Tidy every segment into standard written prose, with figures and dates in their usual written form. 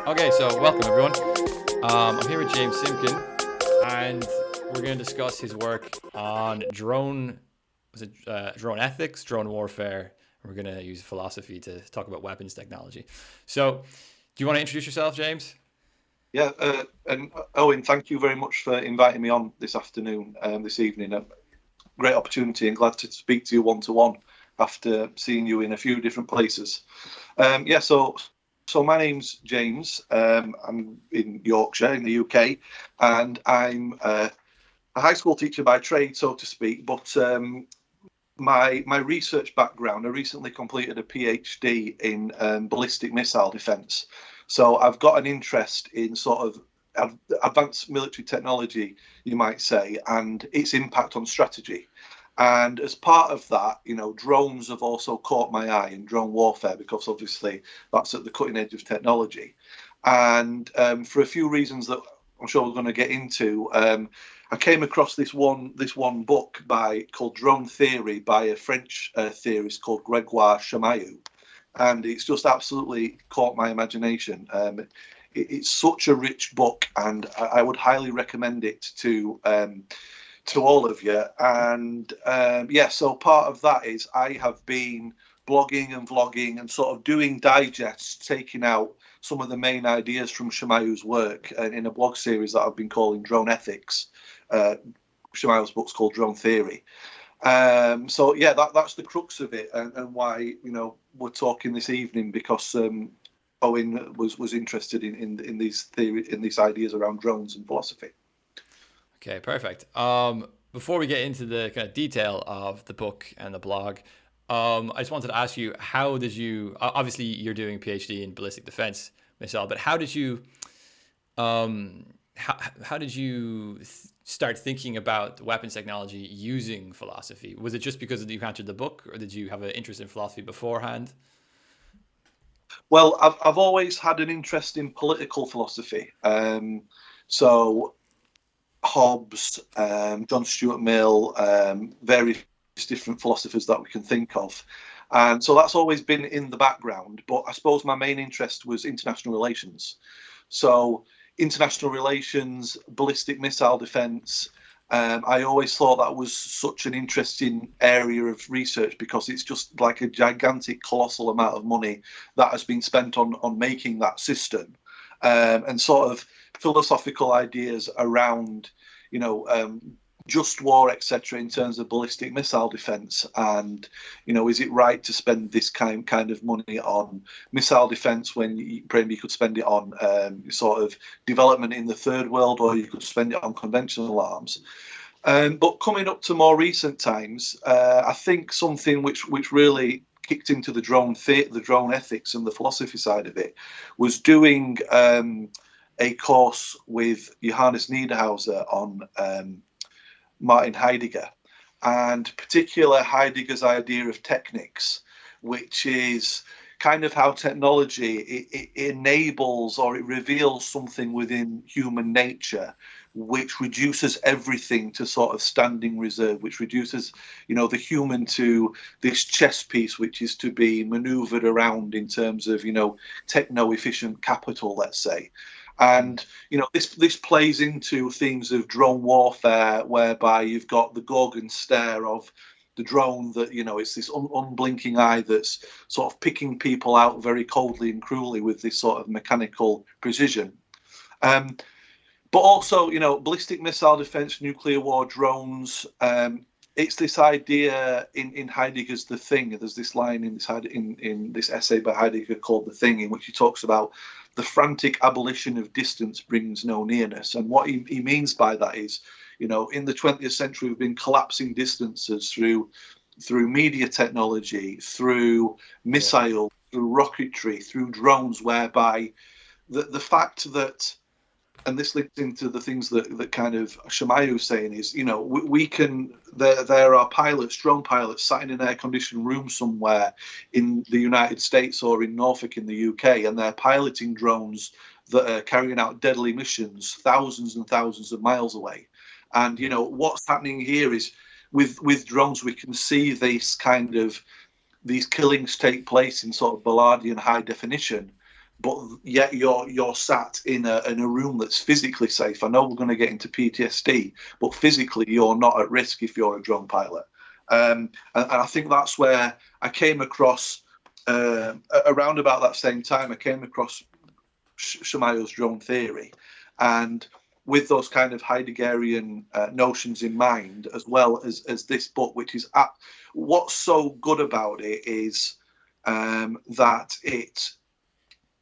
Okay, so welcome everyone. I'm here with James Simpkin, and we're going to discuss his work on drone ethics, drone warfare. We're going to use philosophy to talk about weapons technology. So, do you want to introduce yourself, James? Yeah, and Owen, thank you very much for inviting me on this afternoon, this evening. A great opportunity and glad to speak to you one to one after seeing you in a few different places. So my name's James. I'm in Yorkshire in the UK, and I'm a high school teacher by trade, so to speak. But my research background, I recently completed a PhD in ballistic missile defence. So I've got an interest in sort of advanced military technology, you might say, and its impact on strategy. And as part of that, drones have also caught my eye in drone warfare because obviously that's at the cutting edge of technology. And for a few reasons that I'm sure we're going to get into, I came across this one book called Drone Theory by a French theorist called Gregoire Chamayou, and it's just absolutely caught my imagination. It's such a rich book, and I would highly recommend it to all of you. And so part of that is I have been blogging and vlogging and sort of doing digests, taking out some of the main ideas from Shamayou's work in a blog series that I've been calling Drone Ethics. Uh, Shamayou's book's called Drone Theory. That's the crux of it, and why we're talking this evening, because Owen was interested in these ideas around drones and philosophy. Okay, perfect. Before we get into the kind of detail of the book and the blog, I just wanted to ask you, how did you? Obviously, you're doing a PhD in ballistic defense missile, but how did you? How did you start thinking about weapons technology using philosophy? Was it just because you encountered the book, or did you have an interest in philosophy beforehand? Well, I've always had an interest in political philosophy. So Hobbes, John Stuart Mill, various different philosophers that we can think of. And so that's always been in the background. But I suppose my main interest was international relations. So, international relations, ballistic missile defense. I always thought that was such an interesting area of research because it's just like a gigantic, colossal amount of money that has been spent on making that system, and sort of philosophical ideas around, you know, just war, etc., in terms of ballistic missile defense. And is it right to spend this kind of money on missile defense when maybe you could spend it on sort of development in the third world, or you could spend it on conventional arms? But coming up to more recent times, I think something which really kicked into the drone ethics and the philosophy side of it was doing a course with Johannes Niederhauser on Martin Heidegger, and particular Heidegger's idea of technics, which is kind of how technology it enables, or it reveals something within human nature which reduces everything to sort of standing reserve, which reduces the human to this chess piece which is to be maneuvered around in terms of techno efficient capital, let's say. And this plays into themes of drone warfare, whereby you've got the Gorgon stare of the drone that it's this unblinking eye that's sort of picking people out very coldly and cruelly with this sort of mechanical precision. But also, ballistic missile defense, nuclear war, drones. It's this idea in Heidegger's The Thing. There's this line in this essay by Heidegger called The Thing, in which he talks about the frantic abolition of distance brings no nearness. And what he means by that is, in the 20th century, we've been collapsing distances through media technology, through missile, through rocketry, through drones, whereby the fact that, and this links into the things that kind of Shamayou's saying, is, we can, there are pilots, drone pilots, sat in an air-conditioned room somewhere in the United States or in Norfolk in the UK, and they're piloting drones that are carrying out deadly missions thousands and thousands of miles away. And, what's happening here is with drones, we can see these killings take place in sort of Ballardian high definition. but yet you're sat in a room that's physically safe. I know we're going to get into PTSD, but physically you're not at risk if you're a drone pilot. And I think that's where I came across, around about that same time, I came across Shamayo's drone theory. And with those kind of Heideggerian notions in mind, as well as this book, which is what's so good about it is that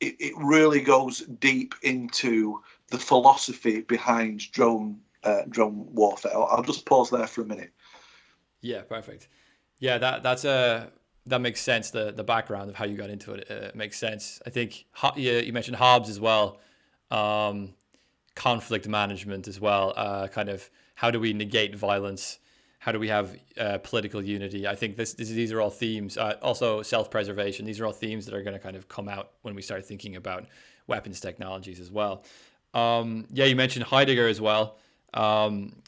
it really goes deep into the philosophy behind drone warfare. I'll just pause there for a minute. Yeah, perfect. Yeah, that makes sense. The background of how you got into it makes sense. I think you mentioned Hobbes as well. Conflict management as well. Kind of how do we negate violence? How do we have political unity? I think these are all themes. Also, self-preservation. These are all themes that are going to kind of come out when we start thinking about weapons technologies as well. Yeah, you mentioned Heidegger as well.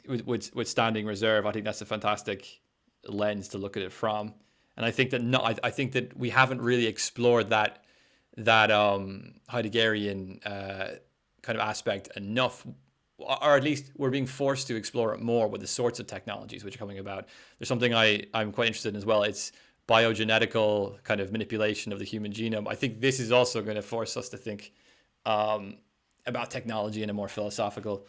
With standing reserve, I think that's a fantastic lens to look at it from. And I think that I think that we haven't really explored that Heideggerian kind of aspect enough, or at least we're being forced to explore it more with the sorts of technologies which are coming about. There's something I'm quite interested in as well. It's biogenetical kind of manipulation of the human genome. I think this is also going to force us to think about technology in a more philosophical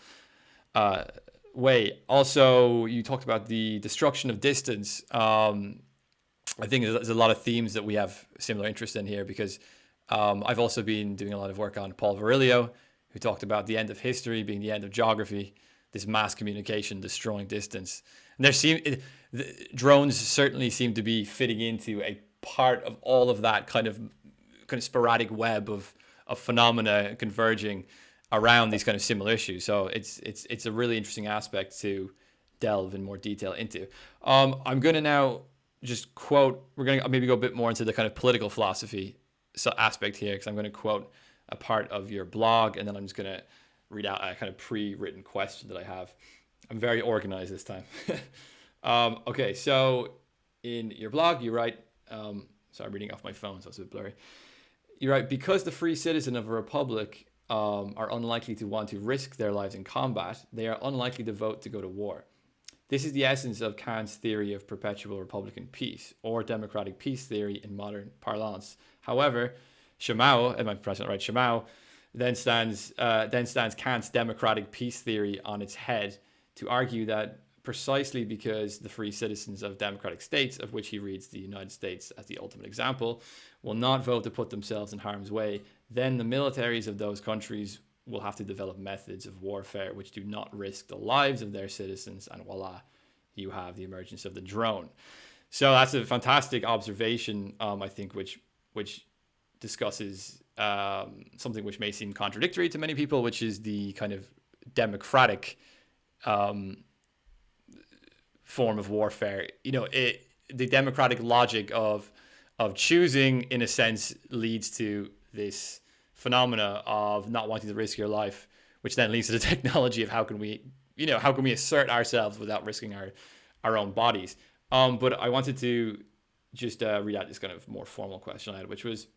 way. Also, you talked about the destruction of distance. I think there's a lot of themes that we have similar interest in here, because I've also been doing a lot of work on Paul Virilio, who talked about the end of history being the end of geography, this mass communication destroying distance. And drones certainly seem to be fitting into a part of all of that kind of sporadic web of phenomena converging around these kind of similar issues. So it's a really interesting aspect to delve in more detail into. I'm going to now just quote, we're going to maybe go a bit more into the kind of political philosophy aspect here, because I'm going to quote a part of your blog, and then I'm just going to read out a kind of pre-written question that I have. I'm very organized this time. Okay, so in your blog, you write, sorry, I'm reading off my phone, so it's a bit blurry. You write, because the free citizen of a republic are unlikely to want to risk their lives in combat, they are unlikely to vote to go to war. This is the essence of Kant's theory of perpetual republican peace, or democratic peace theory in modern parlance. However, Chamau, am I pronouncing it right? Chamau then stands Kant's democratic peace theory on its head to argue that precisely because the free citizens of democratic states, of which he reads the United States as the ultimate example, will not vote to put themselves in harm's way, then the militaries of those countries will have to develop methods of warfare which do not risk the lives of their citizens, and voila, you have the emergence of the drone. So that's a fantastic observation, I think, which discusses something which may seem contradictory to many people, which is the kind of democratic form of warfare. The democratic logic of choosing, in a sense, leads to this phenomena of not wanting to risk your life, which then leads to the technology of how can we assert ourselves without risking our own bodies. But I wanted to just read out this kind of more formal question I had, which was,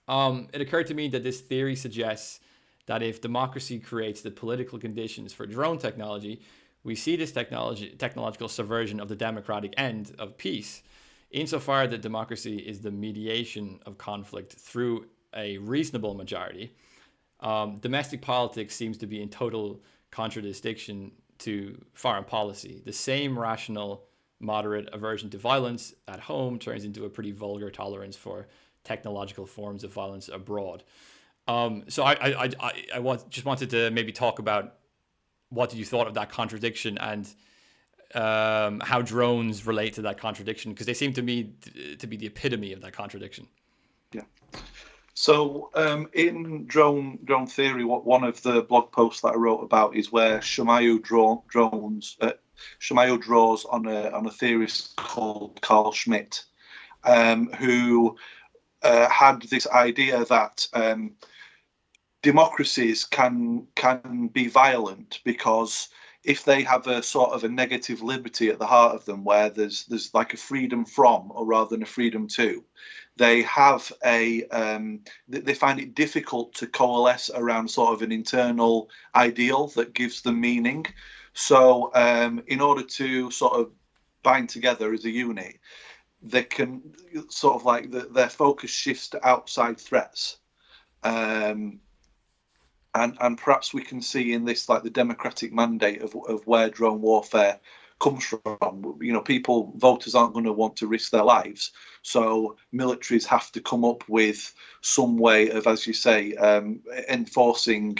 it occurred to me that this theory suggests that if democracy creates the political conditions for drone technology, we see this technological subversion of the democratic end of peace, insofar that democracy is the mediation of conflict through a reasonable majority. Domestic politics seems to be in total contradistinction to foreign policy. The same rational, moderate aversion to violence at home turns into a pretty vulgar tolerance for technological forms of violence abroad. So I just wanted to maybe talk about what you thought of that contradiction, and how drones relate to that contradiction, because they seem to me to be the epitome of that contradiction. Yeah. So in drone theory, one of the blog posts that I wrote about is where Shamayu draws on a theorist called Carl Schmitt, who had this idea that democracies can be violent because if they have a sort of a negative liberty at the heart of them, where there's like a freedom from, or rather than a freedom to, they have they find it difficult to coalesce around sort of an internal ideal that gives them meaning. So in order to sort of bind together as a unit, they can sort of like their focus shifts to outside threats. And perhaps we can see in this like the democratic mandate of where drone warfare comes from. You know, voters aren't going to want to risk their lives, so militaries have to come up with some way of, as you say, enforcing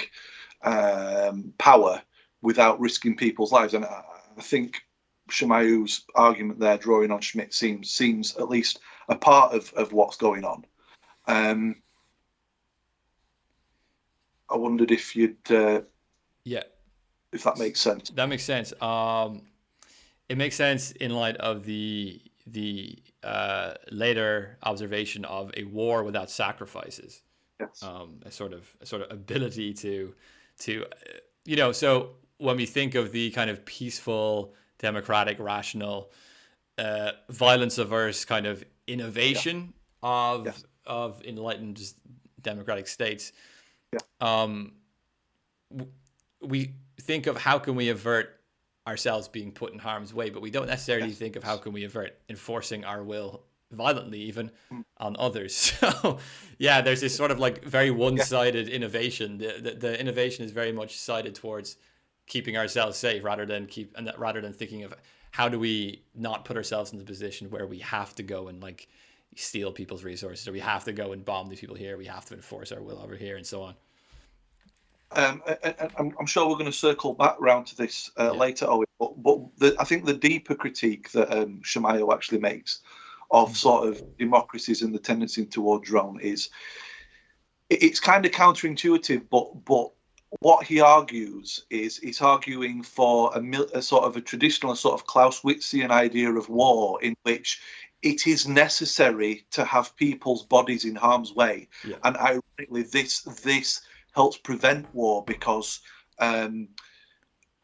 power without risking people's lives. And I think Shamayu's argument there, drawing on Schmidt, seems at least a part of what's going on. I wondered if you'd, Yeah, if that makes sense. that makes sense. It makes sense in light of the later observation of a war without sacrifices. Yes. A sort of ability to you know. So when we think of the kind of peaceful, democratic, rational, violence averse kind of innovation of enlightened democratic states. We think of how can we avert ourselves being put in harm's way, but we don't necessarily think of how can we avert enforcing our will violently even on others. So yeah, there's this sort of like very one-sided innovation. The innovation is very much sided towards keeping ourselves safe rather than thinking of how do we not put ourselves in the position where we have to go and like steal people's resources, or we have to go and bomb these people here, we have to enforce our will over here, and so on. I'm sure we're going to circle back round to this later, Owen, but I think the deeper critique that Shamayo actually makes of sort of democracies and the tendency toward drone is it's kind of counterintuitive, but what he argues is he's arguing for a sort of a traditional sort of Clausewitzian idea of war in which it is necessary to have people's bodies in harm's way. Yeah. And ironically, this helps prevent war because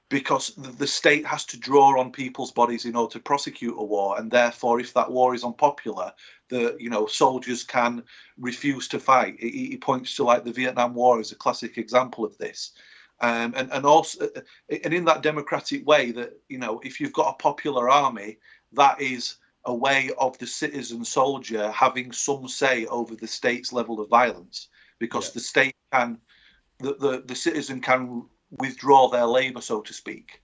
the state has to draw on people's bodies in order to prosecute a war, and therefore, if that war is unpopular, soldiers can refuse to fight. He points to like the Vietnam War as a classic example of this, and also, and in that democratic way, that if you've got a popular army, that is a way of the citizen soldier having some say over the state's level of violence, because the state can. The citizen can withdraw their labour, so to speak.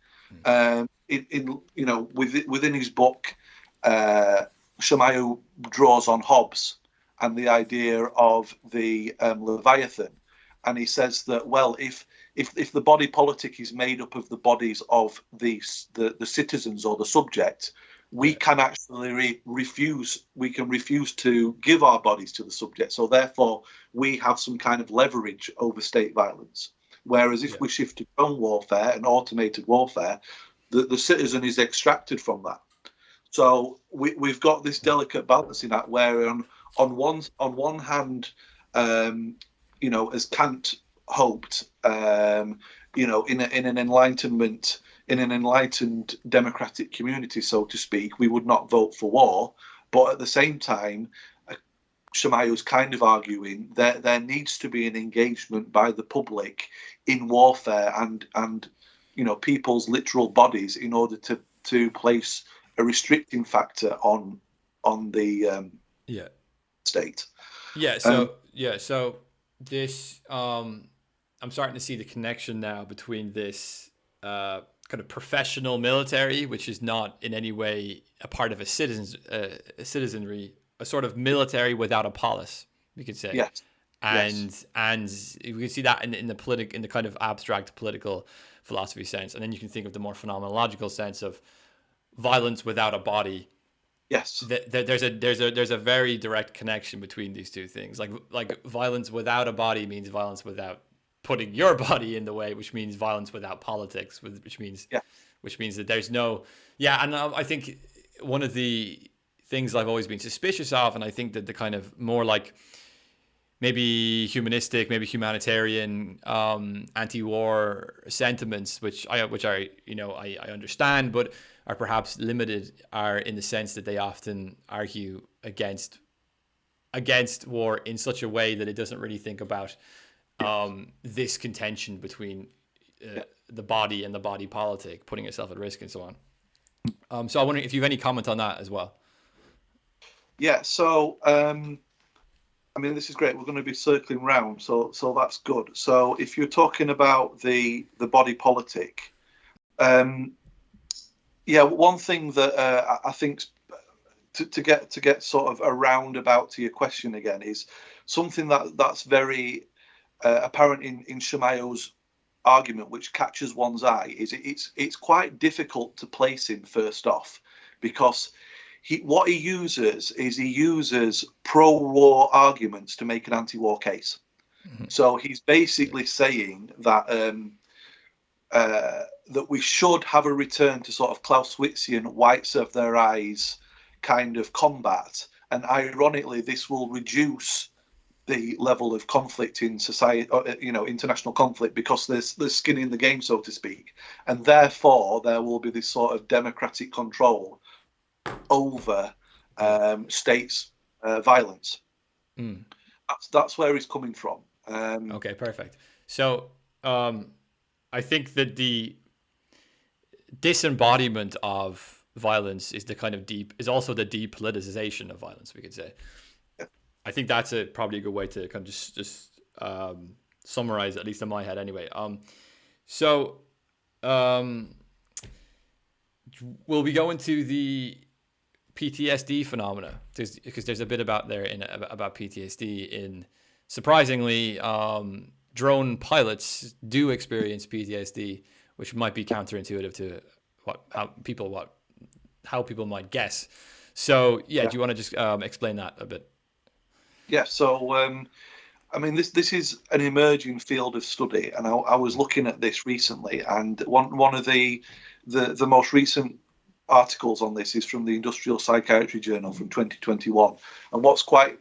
Within his book, Shamayu draws on Hobbes and the idea of the Leviathan, and he says that if the body politic is made up of the bodies of the citizens or the subject, we can actually refuse to give our bodies to the subject. So therefore, we have some kind of leverage over state violence. Whereas if we shift to drone warfare and automated warfare, the citizen is extracted from that. So we've got this delicate balancing act where on one hand, as Kant hoped, in an enlightened democratic community, so to speak, we would not vote for war. But at the same time, Shamayu's kind of arguing that there needs to be an engagement by the public in warfare and people's literal bodies in order to place a restricting factor on the state. So this I'm starting to see the connection now between this kind of professional military, which is not in any way a part of a citizenry, a sort of military without a polis, we could say. Yes. And we can see that in the kind of abstract political philosophy sense, and then you can think of the more phenomenological sense of violence without a body. Yes. There's a very direct connection between these two things. Like violence without a body means violence without putting your body in the way, which means violence without politics, which means that there's no and I think one of the things I've always been suspicious of, and I think that the kind of more like maybe humanistic, maybe humanitarian, anti-war sentiments, which I I understand, but are perhaps limited, are in the sense that they often argue against war in such a way that it doesn't really think about Yeah, this contention between yeah, the body and the body politic, putting itself at risk and so on. So I wonder if you have any comment on that as well. yeah. So, I mean, this is great. We're going to be circling round, so that's good. So, if you're talking about the body politic, um, yeah, one thing that I think to get sort of a roundabout to your question again is something that's very apparent in Shamayo's argument, which catches one's eye, is it's quite difficult to place him first off, because he uses pro-war arguments to make an anti-war case. Mm-hmm. So he's basically saying that that we should have a return to sort of Clausewitzian whites of their eyes kind of combat, and ironically, this will reduce the level of conflict in society, international conflict, because there's skin in the game, so to speak, and therefore there will be this sort of democratic control over Yeah. states' violence. Mm. That's where he's coming from. Okay, perfect. So I think that the disembodiment of violence is the kind of is also the depoliticization of violence, we could say. I think that's probably a good way to kind of just summarize, at least in my head anyway. So will we go into the PTSD phenomena? Because there's a bit about PTSD in, surprisingly, drone pilots do experience PTSD, which might be counterintuitive to how people might guess. So yeah, Yeah, do you want to just explain that a bit? yeah. So I mean, this is an emerging field of study, and I was looking at this recently, and one of the most recent articles on this is from the Industrial Psychiatry Journal from 2021. And what's quite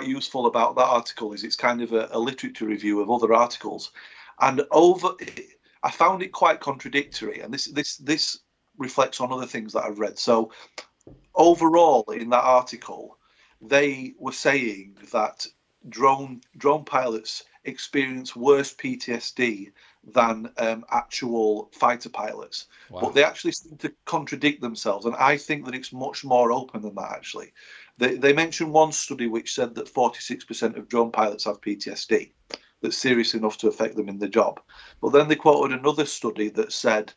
useful about that article is it's kind of a literature review of other articles, and I found it quite contradictory, and this reflects on other things that I've read. So overall, in that article, they were saying that drone pilots experience worse PTSD than actual fighter pilots. But Wow. they actually seem to contradict themselves, and I think that it's much more open than that. Actually, they mentioned one study which said that 46% of drone pilots have PTSD that's serious enough to affect them in the job. But then they quoted another study that said,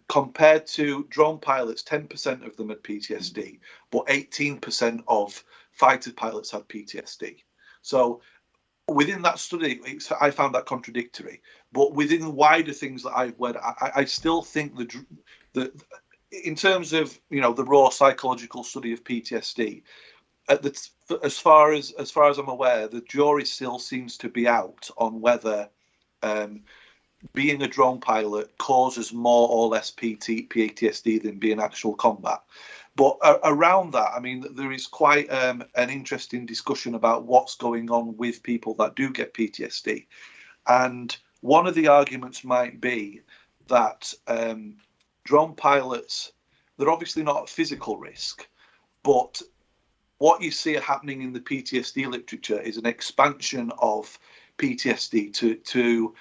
compared to drone pilots, 10% of them had PTSD, but 18% of fighter pilots had PTSD. So within that study, I found that contradictory. But within the wider things that I've read, I still think the in terms of the raw psychological study of PTSD, as far as I'm aware, the jury still seems to be out on whether being a drone pilot causes more or less PTSD than being actual combat. But around that, I mean, there is quite an interesting discussion about what's going on with people that do get PTSD. And one of the arguments might be that drone pilots, they're obviously not at physical risk, but what you see happening in the PTSD literature is an expansion of PTSD to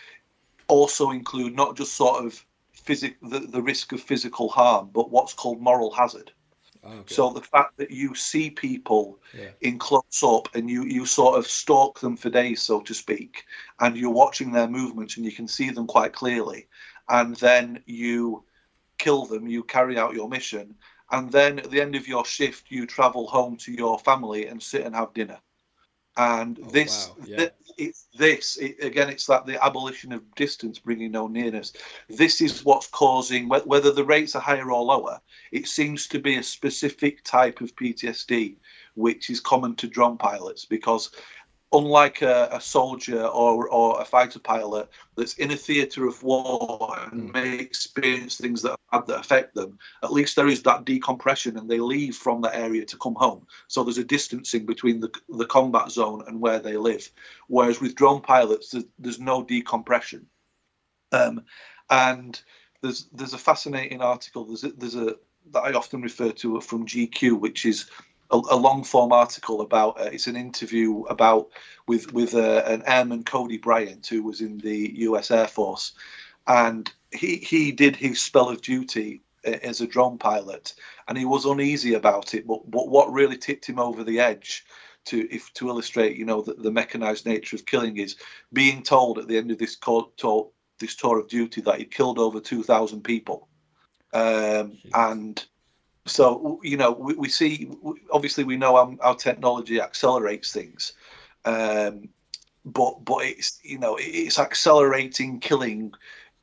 also include not just sort of the risk of physical harm, but what's called moral hazard. Oh, okay. So the fact that you see people Yeah. in close up and you sort of stalk them for days, so to speak, and you're watching their movements and you can see them quite clearly, and then you kill them, you carry out your mission, and then at the end of your shift, you travel home to your family and sit and have dinner. And Oh, this, wow. Yeah. again, it's that the abolition of distance, bringing no nearness. This is what's causing, whether the rates are higher or lower, it seems to be a specific type of PTSD which is common to drone pilots, because unlike a soldier or a fighter pilot that's in a theatre of war and may experience things that affect them, at least there is that decompression and they leave from that area to come home. So there's a distancing between the combat zone and where they live. Whereas with drone pilots, there's no decompression. And there's a fascinating article. There's a that I often refer to from GQ, which is a long form article about it's an interview with an airman, Cody Bryant, who was in the US Air Force, and he did his spell of duty as a drone pilot, and he was uneasy about it. But what really tipped him over the edge to illustrate, the mechanized nature of killing is being told at the end of this tour of duty that he killed over 2,000 people, and so, we see, obviously we know how technology accelerates things, but it's, it's accelerating killing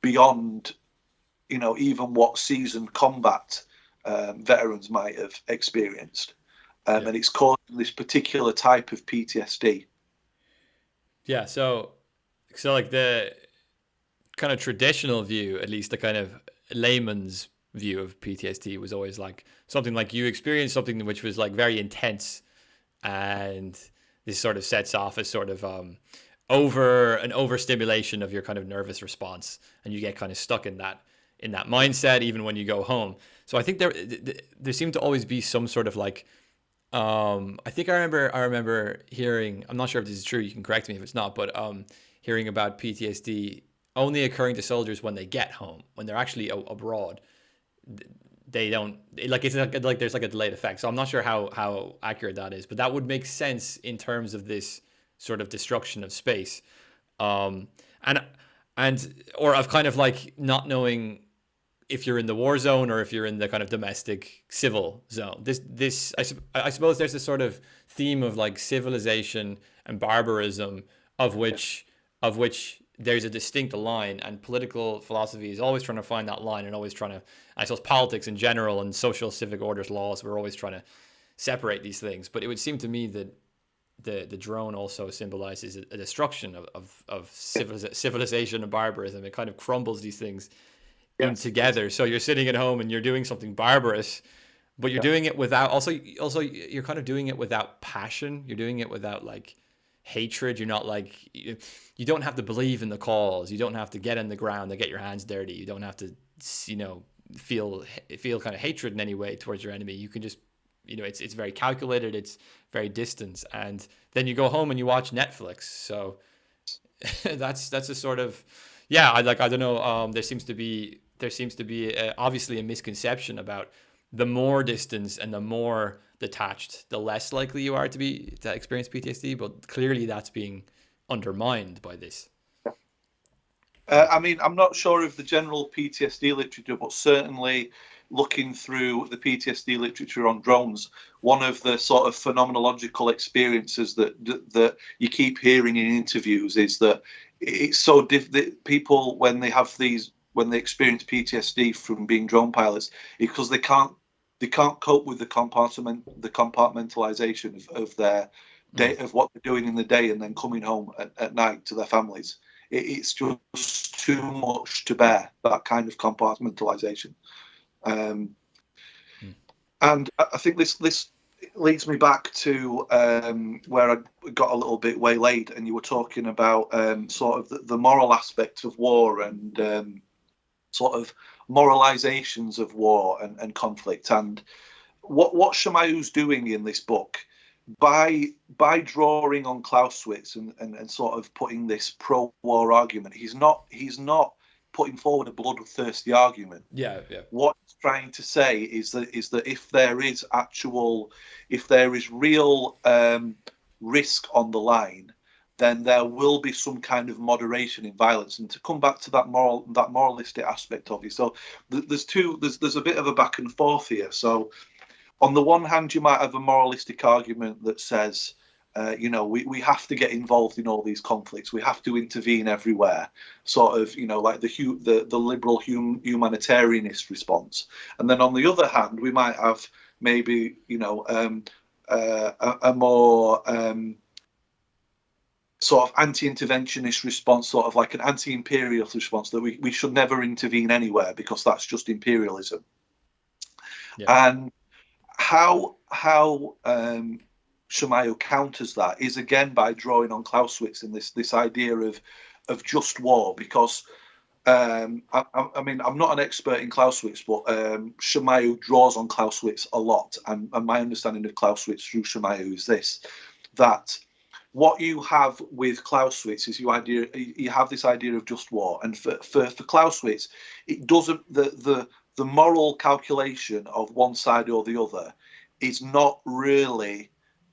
beyond, even what seasoned combat veterans might have experienced. And it's causing this particular type of PTSD. Yeah, so like the kind of traditional view, at least the kind of layman's view of PTSD, was always like something like you experienced something which was like very intense, and this sort of sets off a sort of overstimulation of your kind of nervous response, and you get kind of stuck in that mindset even when you go home. So I think there seemed to always be some sort of like I think I remember hearing, I'm not sure if this is true, you can correct me if it's not, but hearing about PTSD only occurring to soldiers when they get home. When they're actually abroad, they don't, it's like there's like a delayed effect. So I'm not sure how accurate that is, but that would make sense in terms of this sort of destruction of space, and or of kind of like not knowing if you're in the war zone or if you're in the kind of domestic civil zone. I suppose there's this sort of theme of like civilization and barbarism of which there's a distinct line, and political philosophy is always trying to find that line, and always trying to, I suppose politics in general and social civic orders laws, we're always trying to separate these things. But it would seem to me that the drone also symbolizes a destruction of civilization and barbarism. It kind of crumbles these things in together. So you're sitting at home and you're doing something barbarous, but you're doing it without, also you're kind of doing it without passion. You're doing it without like hatred. You're not like, you don't have to believe in the cause. You don't have to get in the ground and get your hands dirty. You don't have to, feel kind of hatred in any way towards your enemy. You can just, it's very calculated. It's very distant. And then you go home and you watch Netflix. So that's a sort of, I don't know. There seems to be obviously a misconception about the more distance and the more detached, the less likely you are to experience PTSD. But clearly, that's being undermined by this. I mean, I'm not sure of the general PTSD literature, but certainly looking through the PTSD literature on drones, one of the sort of phenomenological experiences that you keep hearing in interviews is that it's so that people, when they experience PTSD from being drone pilots, because they can't cope with the compartmentalization of their day, of what they're doing in the day, and then coming home at night to their families. It's just too much to bear, that kind of compartmentalization. And I think this leads me back to where I got a little bit waylaid, and you were talking about sort of the moral aspect of war, and sort of moralizations of war and conflict. And what Shamayu's doing in this book, by drawing on Clausewitz and sort of putting this pro-war argument, he's not putting forward a bloodthirsty argument. What he's trying to say is that if there is real risk on the line, then there will be some kind of moderation in violence. And to come back to that moralistic aspect of it, so there's a bit of a back and forth here. So on the one hand, you might have a moralistic argument that says, we have to get involved in all these conflicts. We have to intervene everywhere, sort of, like the liberal humanitarianist response. And then on the other hand, we might have maybe, a more sort of anti-interventionist response, sort of like an anti-imperialist response, that we should never intervene anywhere because that's just imperialism. Yeah. And how Shamayo counters that is again by drawing on Clausewitz and this idea of just war, because I mean, I'm not an expert in Clausewitz, but Shamayo draws on Clausewitz a lot, and my understanding of Clausewitz through Shamayo is this: that what you have with Clausewitz is you have this idea of just war, and for Clausewitz, it doesn't the moral calculation of one side or the other is not really.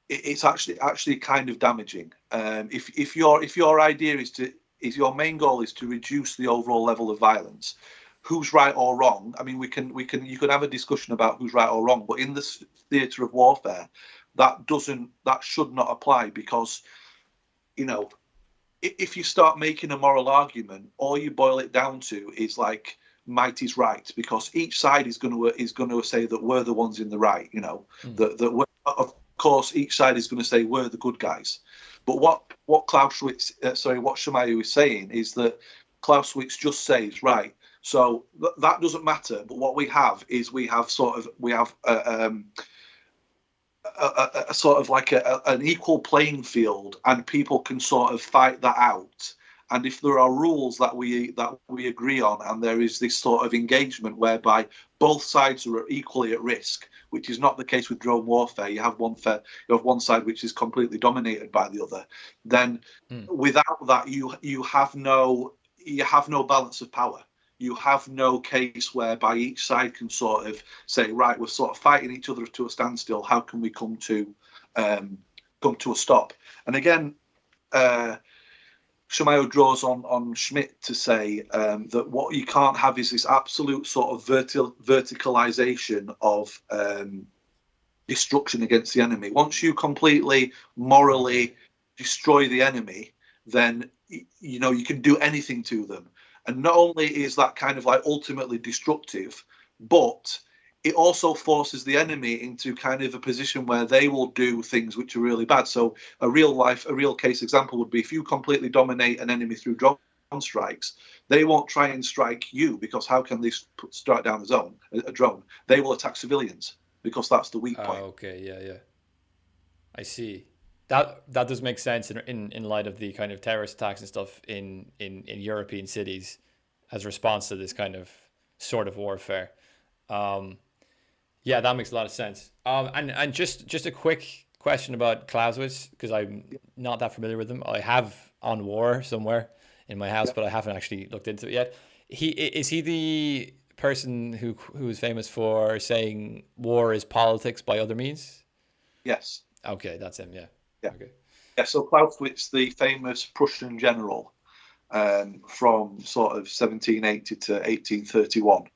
It's actually kind of damaging. If your idea is your main goal is to reduce the overall level of violence, who's right or wrong? I mean, you could have a discussion about who's right or wrong, but in this theatre of warfare, that should not apply, because if you start making a moral argument, all you boil it down to is like might is right, because each side is going to say that we're the ones in the right. That we're, of course each side is going to say we're the good guys. But what Clausewitz, what Shamayo is saying is that Clausewitz just says, right, so that doesn't matter. But what we have is we have a sort of like an equal playing field, and people can sort of fight that out. And if there are rules that we agree on, and there is this sort of engagement whereby both sides are equally at risk, which is not the case with drone warfare. You have one side which is completely dominated by the other. Then, without that, you have no balance of power. You have no case whereby each side can sort of say, right, we're sort of fighting each other to a standstill. How can we come to a stop? And again, Shamayo draws on Schmidt to say that what you can't have is this absolute sort of verticalization of destruction against the enemy. Once you completely morally destroy the enemy, then you can do anything to them. And not only is that kind of like ultimately destructive, but it also forces the enemy into kind of a position where they will do things which are really bad. So a real case example would be if you completely dominate an enemy through drone strikes, they won't try and strike you, because how can they strike down a drone? They will attack civilians, because that's the weak point. Okay, yeah. I see. That does make sense in light of the kind of terrorist attacks and stuff in European cities as a response to this kind of sort of warfare. Yeah, that makes a lot of sense. And just a quick question about Clausewitz, because I'm not that familiar with him. I have On War somewhere in my house, Yeah. but I haven't actually looked into it yet. Is he the person who is famous for saying war is politics by other means? Yes. Okay, that's him. Yeah. Yeah. Okay. Yeah. So Clausewitz, the famous Prussian general, from sort of 1780 to 1831. Okay.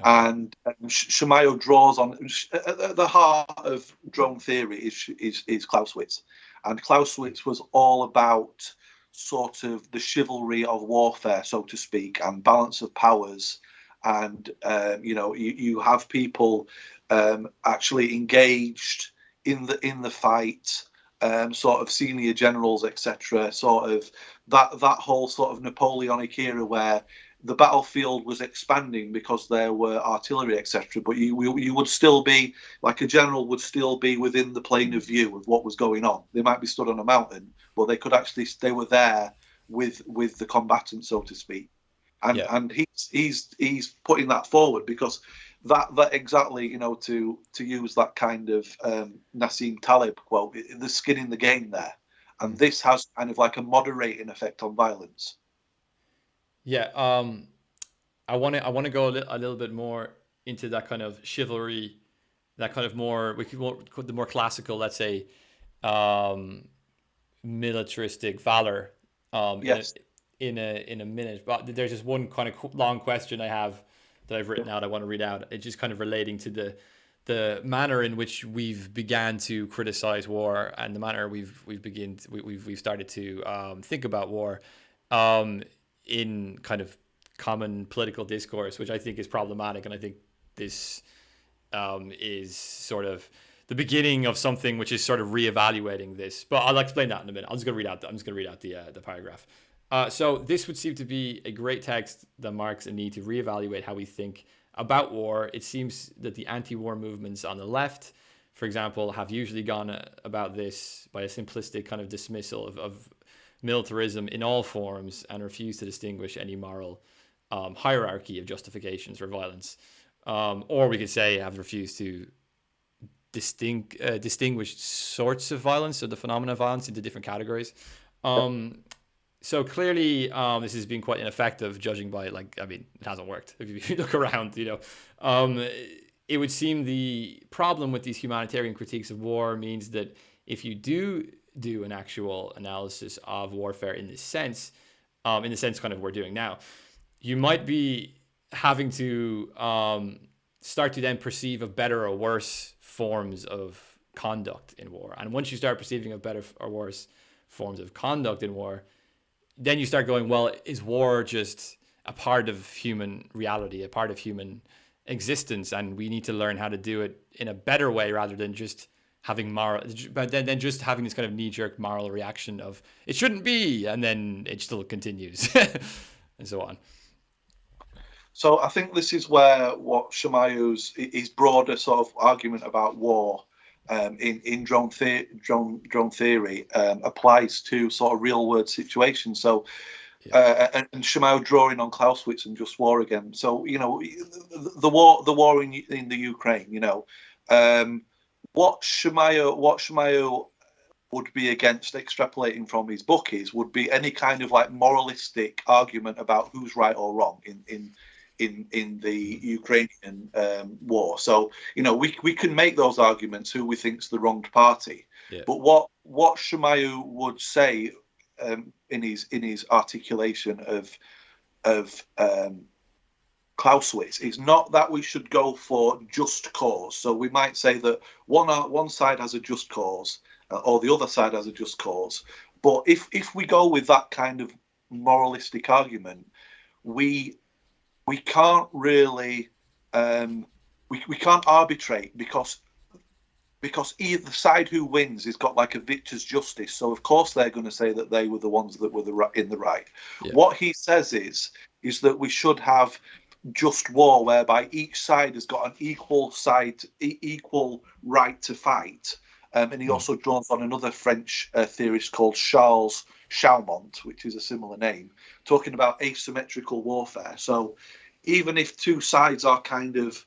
And Shamayo draws on at the heart of drone theory is Clausewitz, and Clausewitz was all about sort of the chivalry of warfare, so to speak, and balance of powers. And you have people actually engaged in the fight, sort of senior generals, etc. Sort of that whole sort of Napoleonic era where the battlefield was expanding because there were artillery, etc. But you would still be, like, a general would still be within the plane of view of what was going on. They might be stood on a mountain, but they were there with the combatants, so to speak. And Yeah. he's putting that forward because that exactly, to use that kind of Nassim Taleb quote, the skin in the game there, and this has kind of like a moderating effect on violence. Yeah. I want to go a little bit more into that kind of chivalry, that kind of more the more classical, let's say, um, militaristic valor, in a Yes. minute. But there's just one kind of long question I have that I've written out. I want to read out. It's just kind of relating to the manner in which we've began to criticize war, and the manner we've started to think about war, in kind of common political discourse, which I think is problematic, and I think this is sort of the beginning of something which is sort of reevaluating this. But I'll explain that in a minute. I'm just going to read out the paragraph. So this would seem to be a great text that marks a need to reevaluate how we think about war. It seems that the anti-war movements on the left, for example, have usually gone about this by a simplistic kind of dismissal of militarism in all forms and refuse to distinguish any moral hierarchy of justifications for violence. Or we could say have refused to distinguish sorts of violence or the phenomena of violence into different categories. So clearly, this has been quite ineffective, judging by it hasn't worked. If you look around, it would seem the problem with these humanitarian critiques of war means that if you do an actual analysis of warfare in the sense kind of we're doing now, you might be having to start to then perceive of better or worse forms of conduct in war. And once you start perceiving of better or worse forms of conduct in war, then you start going, well, is war just a part of human reality, a part of human existence, and we need to learn how to do it in a better way rather than just having just having this kind of knee-jerk moral reaction of it shouldn't be, and then it still continues, and so on. So I think this is where what Shamayu's his broader sort of argument about war in drone theory applies to sort of real world situations. So and Shamayu drawing on Clausewitz and just war again. So the war in the Ukraine. What Shamayu would be against extrapolating from his book would be any kind of like moralistic argument about who's right or wrong in the Ukrainian war. So we can make those arguments who we think's the wronged party. Yeah. But what Shamayu would say in his articulation of Clausewitz is not that we should go for just cause. So we might say that one side has a just cause or the other side has a just cause. But if we go with that kind of moralistic argument, we can't really we can't arbitrate because either side who wins has got like a victor's justice. So of course they're going to say that they were the ones that were in the right. Yeah. What he says is that we should have just war, whereby each side has got an equal right to fight. And he also draws on another French theorist called Charles Chaumont, which is a similar name, talking about asymmetrical warfare. So even if two sides are kind of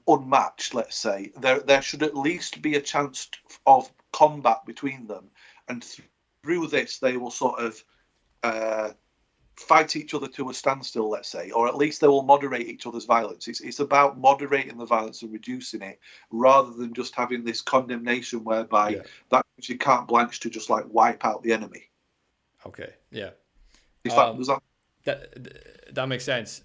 unmatched, let's say, there should at least be a chance of combat between them. And through this, they will sort of fight each other to a standstill, let's say, or at least they will moderate each other's violence. It's about moderating the violence and reducing it, rather than just having this condemnation whereby that you can't blanch to just like wipe out the enemy. Okay, yeah. That makes sense.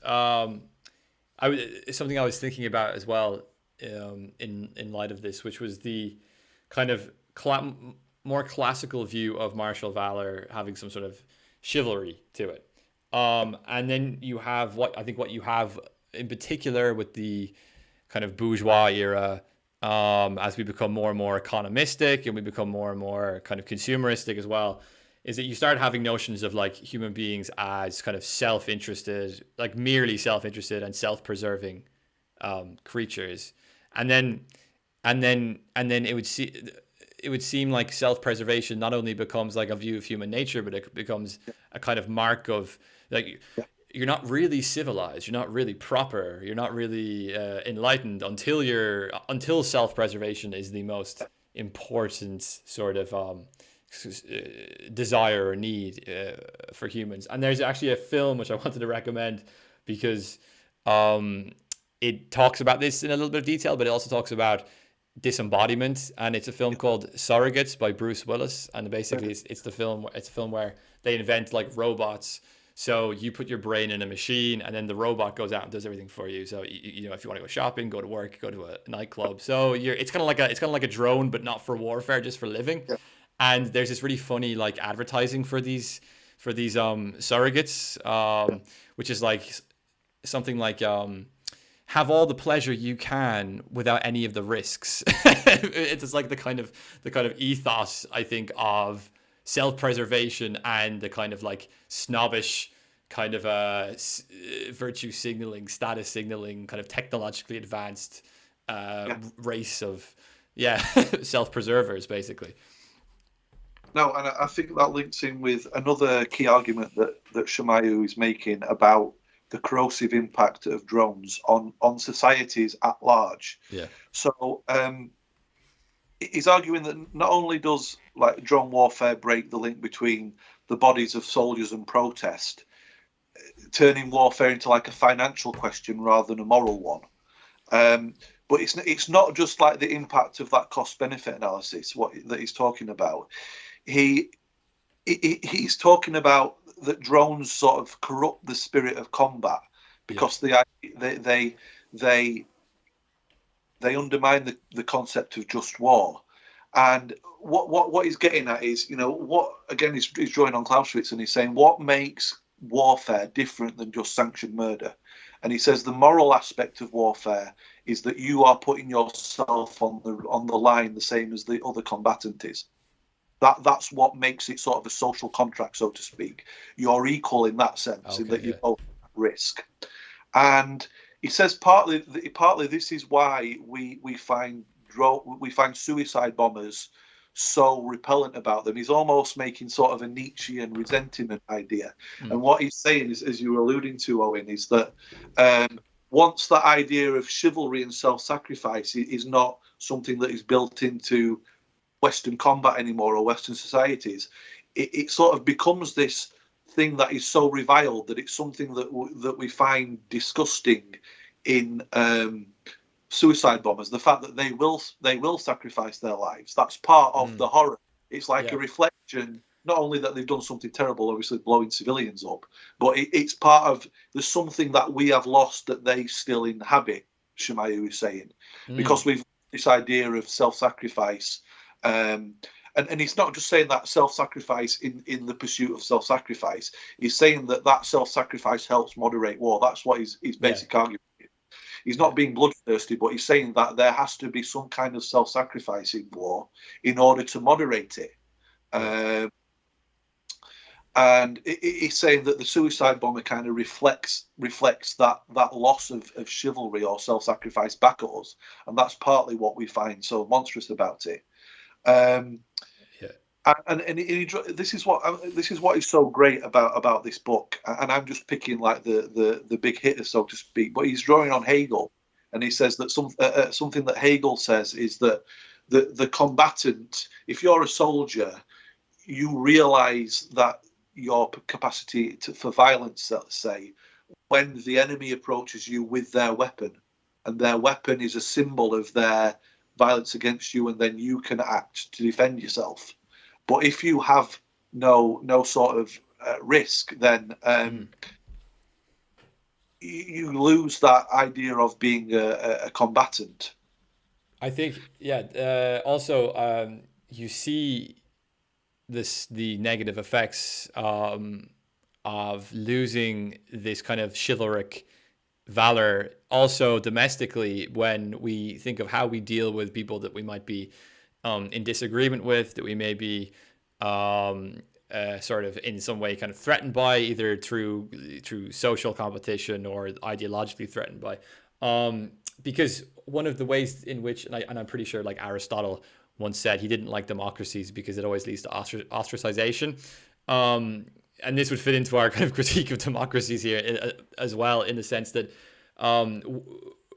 It's something I was thinking about as well in light of this, which was the kind of more classical view of martial valor having some sort of chivalry to it. And then you have what you have in particular with the kind of bourgeois era, as we become more and more economistic and we become more and more kind of consumeristic as well, is that you start having notions of like human beings as kind of self-interested, like merely self-interested and self-preserving creatures. And then it would seem like self-preservation not only becomes like a view of human nature, but it becomes a kind of mark of like you're not really civilized, you're not really proper, you're not really enlightened until self-preservation is the most important sort of desire or need for humans. And there's actually a film which I wanted to recommend because it talks about this in a little bit of detail, but it also talks about disembodiment, and it's a film called Surrogates by Bruce Willis. And basically it's a film where they invent like robots. So you put your brain in a machine and then the robot goes out and does everything for you. So if you want to go shopping, go to work, go to a nightclub. So it's kind of like a drone, but not for warfare, just for living. Yeah. And there's this really funny like advertising for these surrogates, which is like something like have all the pleasure you can without any of the risks. It's just like the kind of ethos, I think, of self-preservation and the kind of like snobbish kind of virtue signaling, status signaling, kind of technologically advanced Yeah. race of self-preservers, basically. No, and I think that links in with another key argument that Shamayu is making about the corrosive impact of drones on societies at large. Yeah. So he's arguing that not only does like drone warfare break the link between the bodies of soldiers and protest, turning warfare into like a financial question rather than a moral one. But it's not just like the impact of that cost benefit analysis that he's talking about. He's talking about that drones sort of corrupt the spirit of combat because they undermine the concept of just war. And what he's getting at is, what again he's drawing on Clausewitz, and he's saying what makes warfare different than just sanctioned murder. And he says the moral aspect of warfare is that you are putting yourself on the line the same as the other combatant is. That's what makes it sort of a social contract, so to speak. You're equal in that sense, in that you're both at risk. And he says partly this is why we find suicide bombers so repellent about them. He's almost making sort of a Nietzschean resentment idea. And what he's saying is, as you were alluding to, Owen, is that once that idea of chivalry and self-sacrifice is not something that is built into Western combat anymore or Western societies, it sort of becomes this thing that is so reviled that it's something that we find disgusting in suicide bombers. The fact that they will sacrifice their lives, that's part of the horror. It's like a reflection, not only that they've done something terrible, obviously blowing civilians up, but it's part of, there's something that we have lost that they still inhabit, Shamayu is saying, because we've this idea of self-sacrifice. And he's not just saying that self-sacrifice in the pursuit of self-sacrifice. He's saying that self-sacrifice helps moderate war. That's what his basic argument is. He's not being bloodthirsty, but he's saying that there has to be some kind of self-sacrifice in war in order to moderate it. And he's saying that the suicide bomber kind of reflects that loss of chivalry or self-sacrifice back at us, and that's partly what we find so monstrous about it. And this is what is so great about this book, and I'm just picking like the big hitters, so to speak. But he's drawing on Hegel, and he says that something that Hegel says is that the combatant, if you're a soldier, you realise that your capacity for violence, let's say, when the enemy approaches you with their weapon, and their weapon is a symbol of their violence against you, and then you can act to defend yourself. But if you have no sort of risk, then you lose that idea of being a combatant. I think, also, you see the negative effects of losing this kind of chivalric valor also domestically when we think of how we deal with people that we might be in disagreement with, that we may be sort of in some way kind of threatened by, either through social competition or ideologically threatened by. Because one of the ways in which, and I'm pretty sure like Aristotle once said he didn't like democracies because it always leads to ostracization. And this would fit into our kind of critique of democracies here as well, in the sense that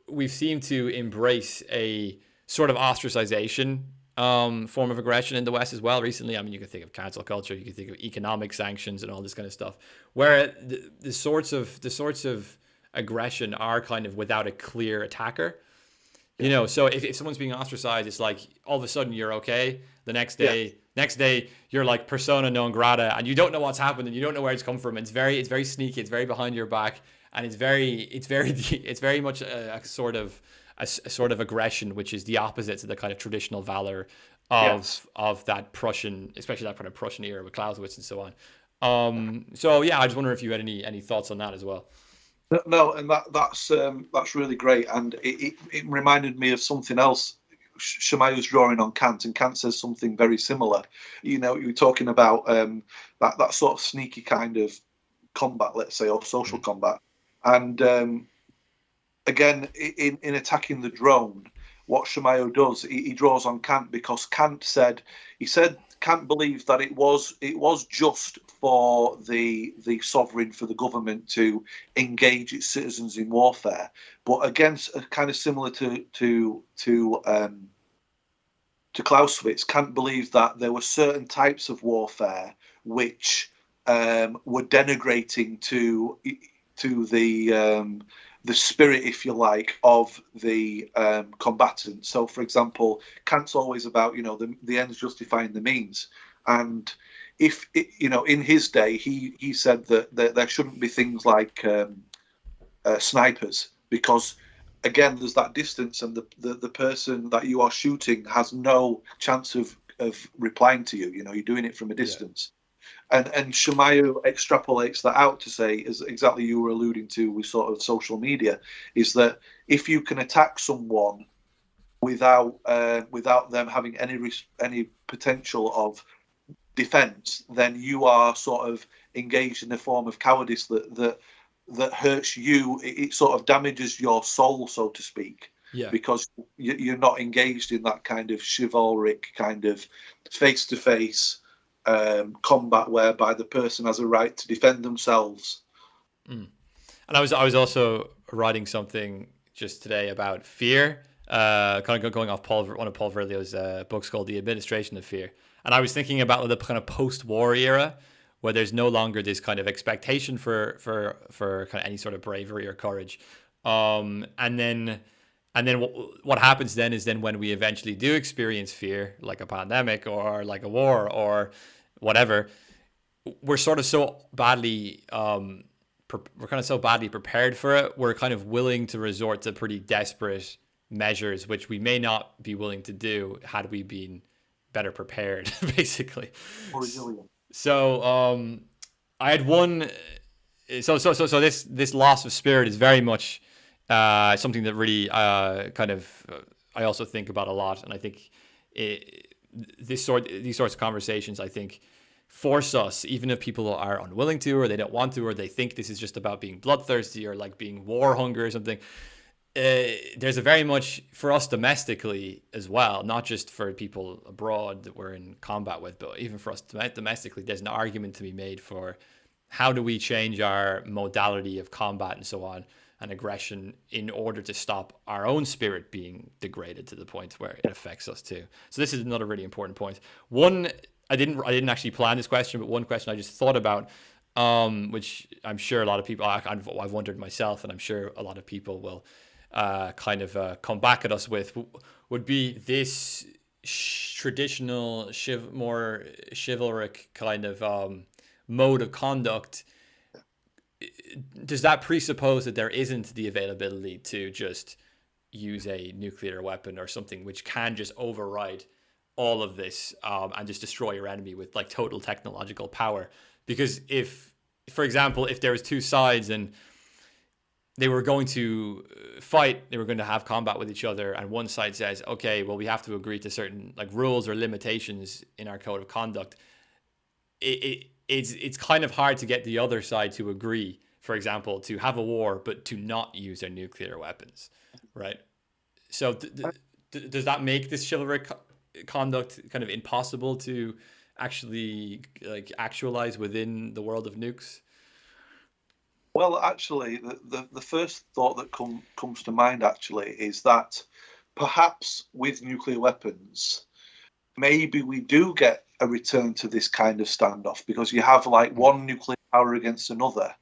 we've seemed to embrace a sort of ostracization form of aggression in the West as well recently. I mean, you can think of cancel culture, you can think of economic sanctions and all this kind of stuff, where the sorts of aggression are kind of without a clear attacker. So if someone's being ostracized, it's like all of a sudden you're okay. The next day you're like persona non grata, and you don't know what's happened, and you don't know where it's come from. It's very sneaky. It's very behind your back, and it's very much a sort of aggression, which is the opposite to the kind of traditional valor of that Prussian, especially that kind of Prussian era with Clausewitz and so on. So yeah, I just wonder if you had any thoughts on that as well. No, and that's really great, and it reminded me of something else. Shamayu's drawing on Kant, and Kant says something very similar. You know, you were talking about that sort of sneaky kind of combat, let's say, or social Mm. combat, and again, in attacking the drone, what Shamayo does, he draws on Kant because he said Kant believed that it was just for the sovereign, for the government to engage its citizens in warfare, but against kind of similar to Clausewitz, Kant believed that there were certain types of warfare which were denigrating to the spirit, if you like, of the combatant. So, for example, Kant's always about the ends justifying the means, and if in his day he said that there shouldn't be things like snipers because again there's that distance and the person that you are shooting has no chance of replying to you. You're doing it from a Yeah. distance, and Shamayu extrapolates that out to say, as exactly you were alluding to with sort of social media, is that if you can attack someone without them having any potential of defense, then you are sort of engaged in a form of cowardice that hurts you. It sort of damages your soul, so to speak, Yeah. because you're not engaged in that kind of chivalric kind of face-to-face combat whereby the person has a right to defend themselves. Mm. And I was also writing something just today about fear, kind of going off one of Paul Virilio's books called The Administration of Fear. And I was thinking about the kind of post-war era where there's no longer this kind of expectation for kind of any sort of bravery or courage. And then what happens then is then when we eventually do experience fear, like a pandemic or like a war or whatever, we're sort of so badly we're kind of so badly prepared for it. We're kind of willing to resort to pretty desperate measures, which we may not be willing to do had we been better prepared, basically. More resilient. So I had one. So this loss of spirit is very much something that really kind of I also think about a lot, and I think these sorts of conversations, I think, force us, even if people are unwilling to, or they don't want to, or they think this is just about being bloodthirsty or like being war hungry or something. There's a very much for us domestically as well, not just for people abroad that we're in combat with, but even for us domestically, there's an argument to be made for how do we change our modality of combat and so on and aggression in order to stop our own spirit being degraded to the point where it affects us too. So this is another really important point. One, I didn't actually plan this question, but one question I just thought about, which I'm sure a lot of people I've wondered myself, and I'm sure a lot of people will kind of come back at us with, would be this traditional more chivalric kind of mode of conduct. Does that presuppose that there isn't the availability to just use a nuclear weapon or something which can just override all of this and just destroy your enemy with like total technological power? Because if, for example, if there was two sides and they were going to fight, they were going to have combat with each other, and one side says, okay, well, we have to agree to certain like rules or limitations in our code of conduct, it's kind of hard to get the other side to agree, for example, to have a war but to not use their nuclear weapons, right? So does that make this chivalric conduct kind of impossible to actually like actualize within the world of nukes? Well, actually, the first thought that comes to mind actually is that perhaps with nuclear weapons, maybe we do get a return to this kind of standoff because you have like one nuclear power against another,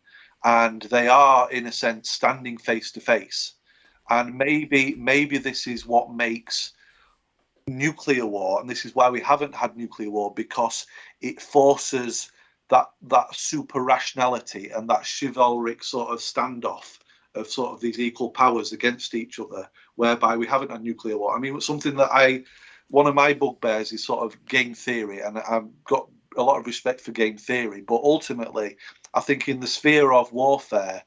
and they are in a sense standing face to face, and maybe this is what makes nuclear war, and this is why we haven't had nuclear war, because it forces that super rationality and that chivalric sort of standoff of sort of these equal powers against each other, whereby we haven't had nuclear war. I mean, something that one of my bugbears is sort of game theory, and I've got a lot of respect for game theory, but ultimately, I think in the sphere of warfare,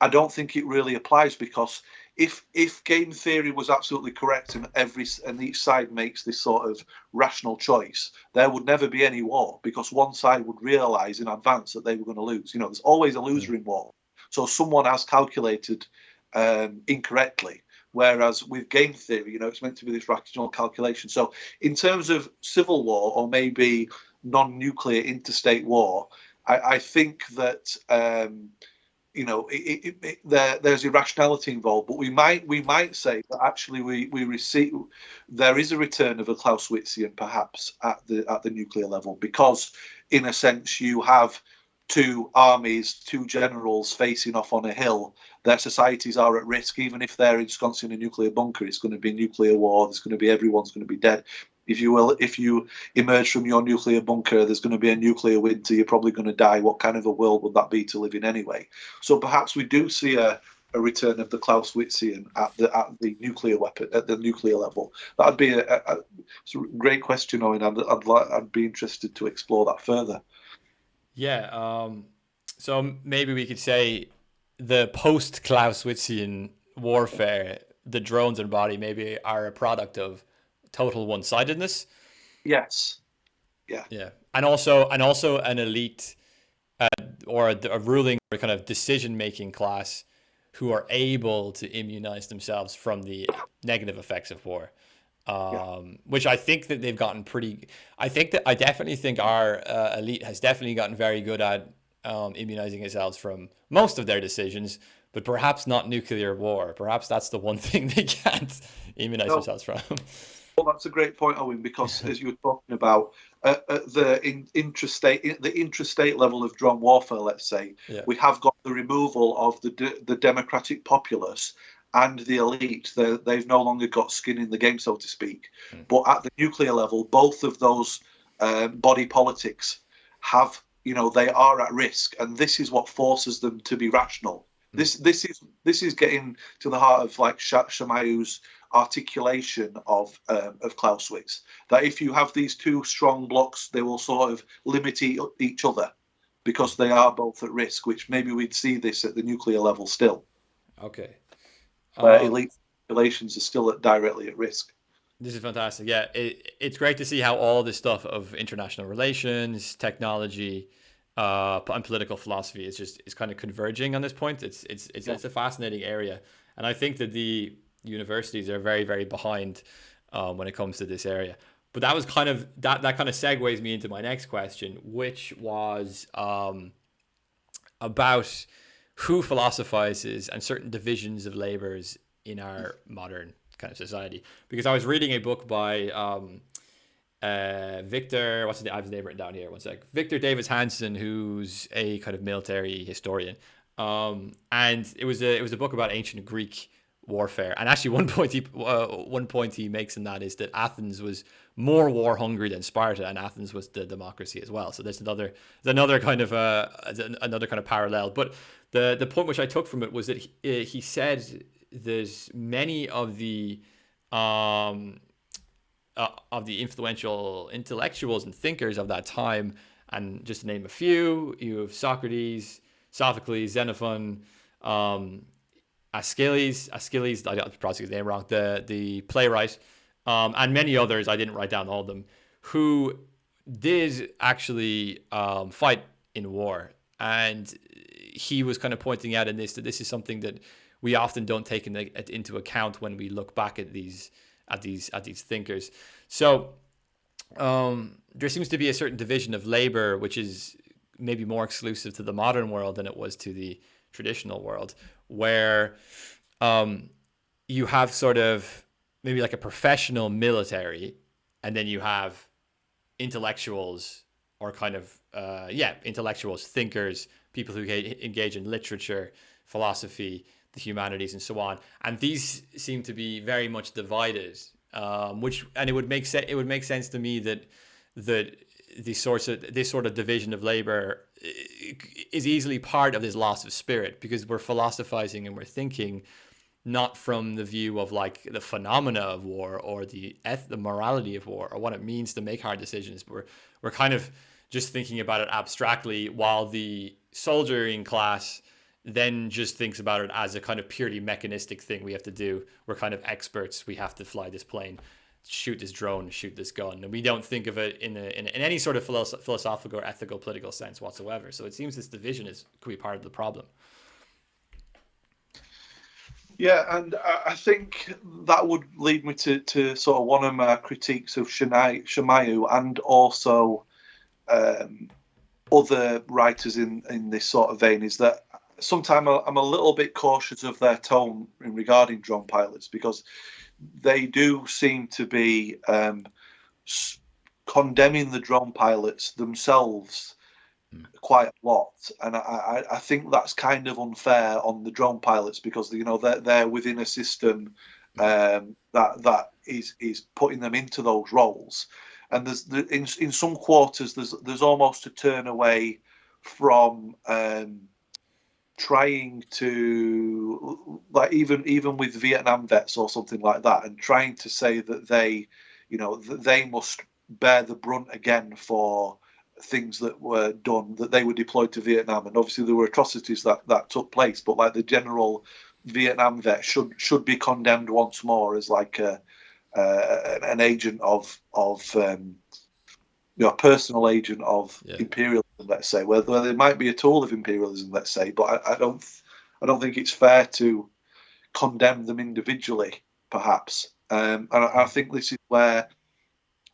I don't think it really applies, because if game theory was absolutely correct and each side makes this sort of rational choice, there would never be any war, because one side would realize in advance that they were going to lose. There's always a loser in war. So someone has calculated incorrectly. Whereas with game theory, it's meant to be this rational calculation. So in terms of civil war, or maybe non-nuclear interstate war, I think that there's irrationality involved, but we might say that actually there is a return of a Clausewitzian perhaps at the nuclear level, because in a sense you have two armies, two generals facing off on a hill. Their societies are at risk. Even if they're ensconced in a nuclear bunker, it's going to be nuclear war. Everyone's going to be dead. If you emerge from your nuclear bunker, there's going to be a nuclear winter. You're probably going to die. What kind of a world would that be to live in anyway? So perhaps we do see a return of the Clausewitzian at the nuclear weapon, at the nuclear level. That'd be a great question, Owen. I'd be interested to explore that further. Yeah. So maybe we could say the post-Clausewitzian warfare, the drones and body maybe are a product of total one-sidedness. Yes. Yeah. Yeah. And also an elite or a ruling or kind of decision-making class who are able to immunize themselves from the negative effects of war. Which I think that they've gotten I definitely think our elite has definitely gotten very good at immunizing themselves from most of their decisions, but perhaps not nuclear war. Perhaps that's the one thing they can't immunize themselves from. Well, that's a great point, Owen, because as you were talking about the intrastate level of drone warfare, let's say, we have got the removal of the democratic populace and the elite. They've no longer got skin in the game, so to speak. But at the nuclear level, both of those body politics have, they are at risk, and this is what forces them to be rational. This is getting to the heart of like Shamayu's articulation of Clausewitz, that if you have these two strong blocks, they will sort of limit each other because they are both at risk, which maybe we'd see this at the nuclear level still. Okay. Elite populations are still directly at risk. This is fantastic. Yeah, it's great to see how all this stuff of international relations, technology, and political philosophy is kind of converging on this point. It's a fascinating area, and I think that the universities are very, very behind when it comes to this area. But that was kind of that kind of segues me into my next question, which was about who philosophizes and certain divisions of labors in our modern kind of society. Because I was reading a book by Victor, what's his name? I have his name written down here. One sec. Victor Davis Hansen, who's a kind of military historian, and it was a book about ancient Greek warfare. And actually, one point he makes in that is that Athens was more war hungry than Sparta, and Athens was the democracy as well. So there's another kind of parallel. But the point which I took from it was that he said there's many of the influential intellectuals and thinkers of that time, and just to name a few, you have Socrates, Sophocles, Xenophon, Aeschylus, I got probably his name wrong, the playwright, and many others, I didn't write down all of them, who did actually fight in war. And he was kind of pointing out in this that this is something that we often don't take into account when we look back at these thinkers. So there seems to be a certain division of labor which is maybe more exclusive to the modern world than it was to the traditional world, where you have sort of maybe like a professional military, and then you have intellectuals, or kind of intellectuals, thinkers, people who engage in literature, philosophy, the humanities, and so on. And these seem to be very much divided, it would make sense to me that this sort of division of labor is easily part of this loss of spirit, because we're philosophizing and we're thinking not from the view of like the phenomena of war or the morality of war or what it means to make hard decisions. But we're kind of just thinking about it abstractly, while the soldiering class, then just thinks about it as a kind of purely mechanistic thing we have to do. We're kind of experts. We have to fly this plane, shoot this drone, shoot this gun, and we don't think of it in any sort of philosophical or ethical, political sense whatsoever. So it seems this division could be part of the problem. Yeah, and I think that would lead me to sort of one of my critiques of Shamayu and also other writers in this sort of vein, is that sometimes I'm a little bit cautious of their tone in regarding drone pilots, because they do seem to be condemning the drone pilots themselves quite a lot, and I think that's kind of unfair on the drone pilots, because they're within a system that is putting them into those roles, and there's in some quarters there's almost a turn away from trying to, like, even with Vietnam vets or something like that, and trying to say that they must bear the brunt again for things that were done, that they were deployed to Vietnam, and obviously there were atrocities that took place, but like the general Vietnam vet should be condemned once more as like an agent of a personal agent of imperialism, let's say, where they might be a tool of imperialism, let's say, but I don't think it's fair to condemn them individually, perhaps. And I think this is where,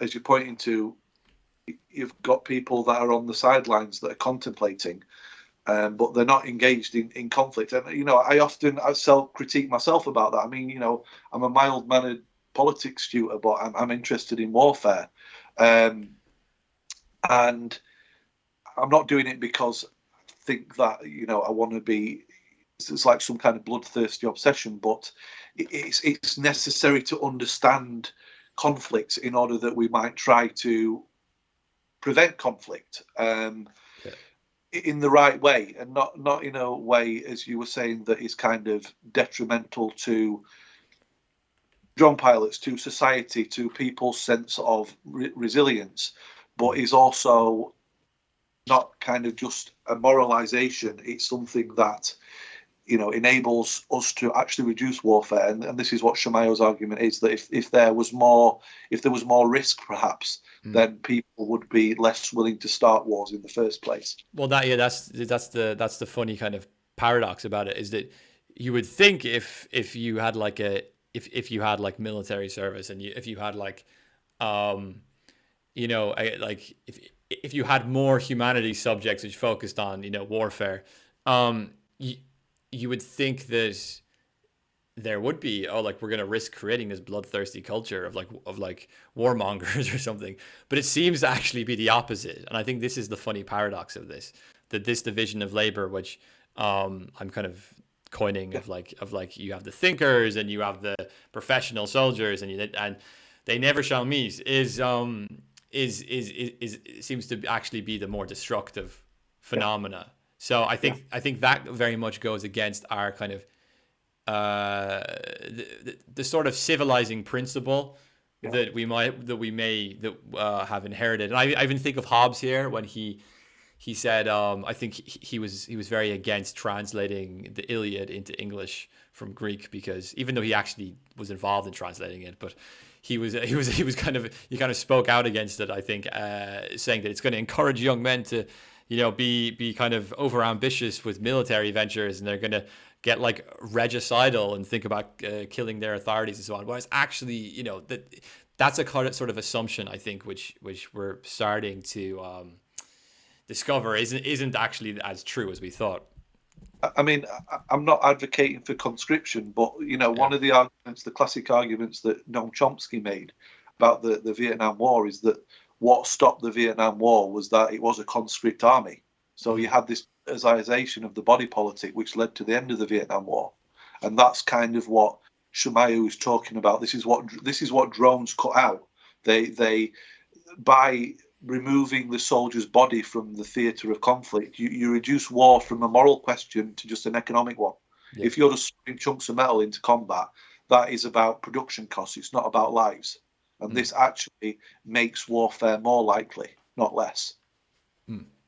as you're pointing to, you've got people that are on the sidelines that are contemplating, but they're not engaged in conflict. And I self-critique myself about that. I mean, I'm a mild-mannered politics tutor, but I'm interested in warfare, and I'm not doing it because I think that I want to be. It's like some kind of bloodthirsty obsession, but it's necessary to understand conflicts in order that we might try to prevent conflict in the right way, and not in a way, as you were saying, that is kind of detrimental to drone pilots, to society, to people's sense of resilience, but is also not kind of just a moralization. It's something that enables us to actually reduce warfare, and this is what Shamayu's argument is, that if there was more risk, perhaps, then people would be less willing to start wars in the first place. Well, that's the funny kind of paradox about it, is that you would think if you had like if you had like military service, and if you had like if you had more humanities subjects which focused on warfare, you would think that there would be, we're going to risk creating this bloodthirsty culture of warmongers or something. But it seems to actually be the opposite. And I think this is the funny paradox of this, that this division of labor, which I'm kind of coining, of you have the thinkers and you have the professional soldiers, and they never shall meet, is seems to actually be the more destructive phenomena. So I think that very much goes against our kind of the sort of civilizing principle that we may have inherited. And I even think of Hobbes here, when he said, I think he was very against translating the Iliad into English from Greek, because even though he actually was involved in translating it, but he kind of spoke out against it, I think, saying that it's going to encourage young men to be kind of over ambitious with military ventures, and they're going to get like regicidal and think about killing their authorities and so on. Whereas actually, that's a kind of sort of assumption, I think, which we're starting to discover isn't actually as true as we thought. I mean, I'm not advocating for conscription, but one of the arguments, the classic arguments that Noam Chomsky made about the Vietnam War, is that what stopped the Vietnam War was that it was a conscript army. So you had this politicization of the body politic, which led to the end of the Vietnam War, and that's kind of what Shamayu is talking about. This is what drones cut out. They by removing the soldier's body from the theatre of conflict, you reduce war from a moral question to just an economic one. Yeah. If you're just throwing chunks of metal into combat, that is about production costs. It's not about lives. And this actually makes warfare more likely, not less.